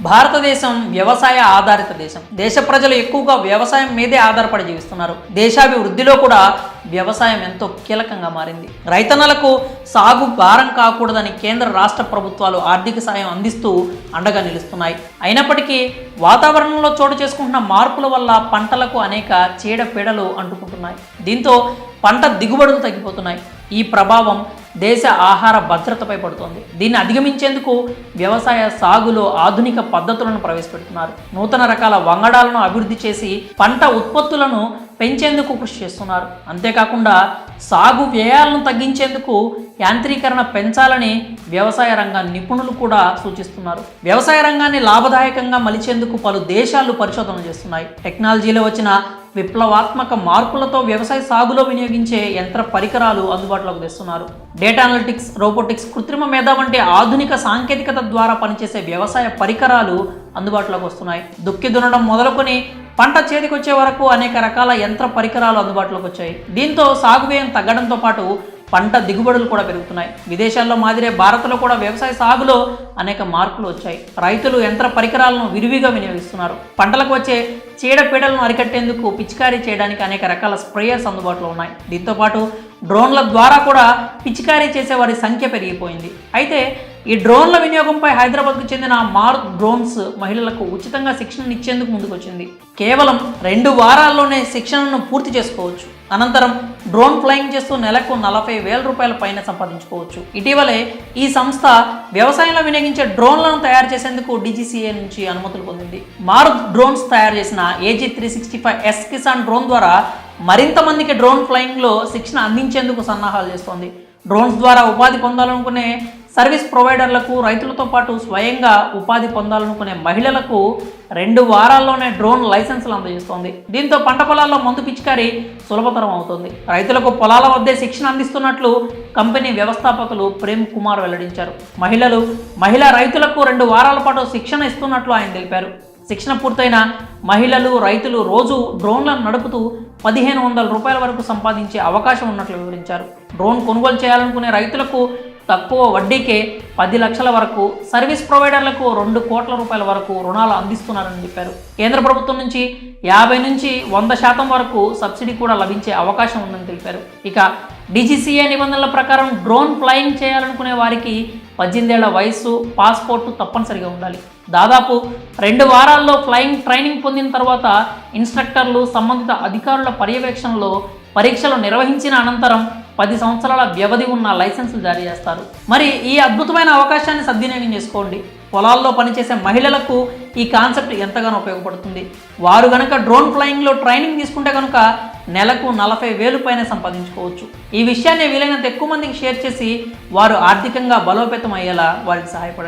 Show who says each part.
Speaker 1: భారతదేశం వ్యవసాయ ఆధారిత దేశం. దేశ ప్రజలు ఎక్కువగా వ్యవసాయం మీదే ఆధారపడి జీవిస్తున్నారు. దేశాభివృద్ధిలో కూడా వ్యవసాయం ఎంతో కీలకంగా మారింది. రైతన్నలకు సాగు భారం కాకూడదని కేంద్ర రాష్ట్ర ప్రభుత్వాలు ఆర్థిక సాయం అందిస్తూ అండగా నిలుస్తున్నాయి. అయినప్పటికీ వాతావరణంలో చోటు చేసుకుంటున్న మార్పుల వల్ల పంటలకు అనేక చీడపీడలు అంటుకుంటున్నాయి. దీంతో పంట దిగుబడులు తగ్గిపోతున్నాయి. ఈ ప్రభావం దేశ ఆహార భద్రతపై పడుతోంది. దీన్ని అధిగమించేందుకు వ్యవసాయ సాగులో ఆధునిక పద్ధతులను ప్రవేశపెడుతున్నారు. నూతన రకాల వంగడాలను అభివృద్ధి చేసి పంట ఉత్పత్తులను పెంచేందుకు కృషి చేస్తున్నారు. అంతేకాకుండా సాగు వ్యయాలను తగ్గించేందుకు యాంత్రీకరణ పెంచాలని వ్యవసాయ రంగ నిపుణులు కూడా సూచిస్తున్నారు. వ్యవసాయ రంగాన్ని లాభదాయకంగా మలిచేందుకు పలు దేశాలు పరిశోధనలు చేస్తున్నాయి. టెక్నాలజీలో వచ్చిన విప్లవాత్మక మార్పులతో వ్యవసాయ సాగులో వినియోగించే యంత్ర పరికరాలు అందుబాటులోకి తెస్తున్నారు. డేటా అనలిటిక్స్, రోబోటిక్స్, కృత్రిమ మేధ వంటి ఆధునిక సాంకేతికత ద్వారా పనిచేసే వ్యవసాయ పరికరాలు అందుబాటులోకి వస్తున్నాయి. దుక్కి దున్నడం మొదలుకొని పంట చేతికొచ్చే వరకు అనేక రకాల యంత్ర పరికరాలు అందుబాటులోకి వచ్చాయి. దీంతో సాగు వ్యయం తగ్గడంతో పాటు పంట దిగుబడులు కూడా పెరుగుతున్నాయి. విదేశాల్లో మాదిరే భారత్లో కూడా వ్యవసాయ సాగులో అనేక మార్పులు వచ్చాయి. రైతులు యంత్ర పరికరాలను విరివిగా వినియోగిస్తున్నారు. పంటలకు వచ్చే చీడపీడలను అరికట్టేందుకు పిచికారీ చేయడానికి అనేక రకాల స్ప్రేయర్స్ అందుబాటులో ఉన్నాయి. దీంతోపాటు డ్రోన్ల ద్వారా కూడా పిచికారీ చేసే వారి సంఖ్య పెరిగిపోయింది. అయితే ఈ డ్రోన్ల వినియోగంపై హైదరాబాద్కు చెందిన మారుత్ డ్రోన్స్ మహిళలకు ఉచితంగా శిక్షణ ఇచ్చేందుకు ముందుకొచ్చింది. కేవలం 2 వారాల్లోనే శిక్షణను పూర్తి చేసుకోవచ్చు. అనంతరం డ్రోన్ ఫ్లయింగ్ చేస్తూ నెలకు 40,000 రూపాయల పైన సంపాదించుకోవచ్చు. ఇటీవలే ఈ సంస్థ వ్యవసాయంలో వినియోగించే డ్రోన్లను తయారు చేసేందుకు DGCA నుంచి అనుమతులు పొందింది. మారుత్ డ్రోన్స్ తయారు చేసిన AG365S కిసాన్ డ్రోన్ ద్వారా మరింత మందికి డ్రోన్ ఫ్లయింగ్లో శిక్షణ అందించేందుకు సన్నాహాలు చేస్తోంది. డ్రోన్స్ ద్వారా ఉపాధి పొందాలనుకునే సర్వీస్ ప్రొవైడర్లకు, రైతులతో పాటు స్వయంగా ఉపాధి పొందాలనుకునే మహిళలకు 2 వారాల్లోనే డ్రోన్ లైసెన్సులు అందజేస్తోంది. దీంతో పంట పొలాల్లో మందు పిచికారీ సులభతరం అవుతుంది. రైతులకు పొలాల వద్దే శిక్షణ అందిస్తున్నట్లు కంపెనీ వ్యవస్థాపకులు ప్రేమ్ కుమార్ వెల్లడించారు. మహిళా రైతులకు 2 వారాల పాటు శిక్షణ ఇస్తున్నట్లు ఆయన తెలిపారు. శిక్షణ పూర్తయిన మహిళలు, రైతులు రోజు డ్రోన్లను నడుపుతూ 1,500 రూపాయల వరకు సంపాదించే అవకాశం ఉన్నట్లు వివరించారు. డ్రోన్ కొనుగోలు చేయాలనుకునే రైతులకు తక్కువ వడ్డీకే 10 లక్షల వరకు, సర్వీస్ ప్రొవైడర్లకు 2 కోట్ల రూపాయల వరకు రుణాలు అందిస్తున్నారని చెప్పారు. కేంద్ర ప్రభుత్వం నుంచి 50 నుంచి 100% వరకు సబ్సిడీ కూడా లభించే అవకాశం ఉందని తెలిపారు. ఇక DGCA నిబంధనల ప్రకారం డ్రోన్ ఫ్లయింగ్ చేయాలనుకునే వారికి 18 ఏళ్ల వయస్సు, పాస్పోర్టు తప్పనిసరిగా ఉండాలి. దాదాపు 2 వారాల్లో ఫ్లయింగ్ ట్రైనింగ్ పొందిన తర్వాత ఇన్స్ట్రక్టర్లు సంబంధిత అధికారుల పర్యవేక్షణలో పరీక్షలు నిర్వహించిన అనంతరం 10 సంవత్సరాల వ్యవధి ఉన్న లైసెన్సులు జారీ చేస్తారు. మరి ఈ అద్భుతమైన అవకాశాన్ని సద్వినియోగం చేసుకోండి. పొలాల్లో పనిచేసే మహిళలకు ఈ కాన్సెప్ట్ ఎంతగానో ఉపయోగపడుతుంది. వారు గనక డ్రోన్ ఫ్లయింగ్లో ట్రైనింగ్ తీసుకుంటే కనుక నెలకు 40,000 పైన సంపాదించుకోవచ్చు. ఈ విషయాన్ని వీలైనంత ఎక్కువ మందికి షేర్ చేసి వారు ఆర్థికంగా బలోపేతం అయ్యేలా వారికి సహాయపడండి.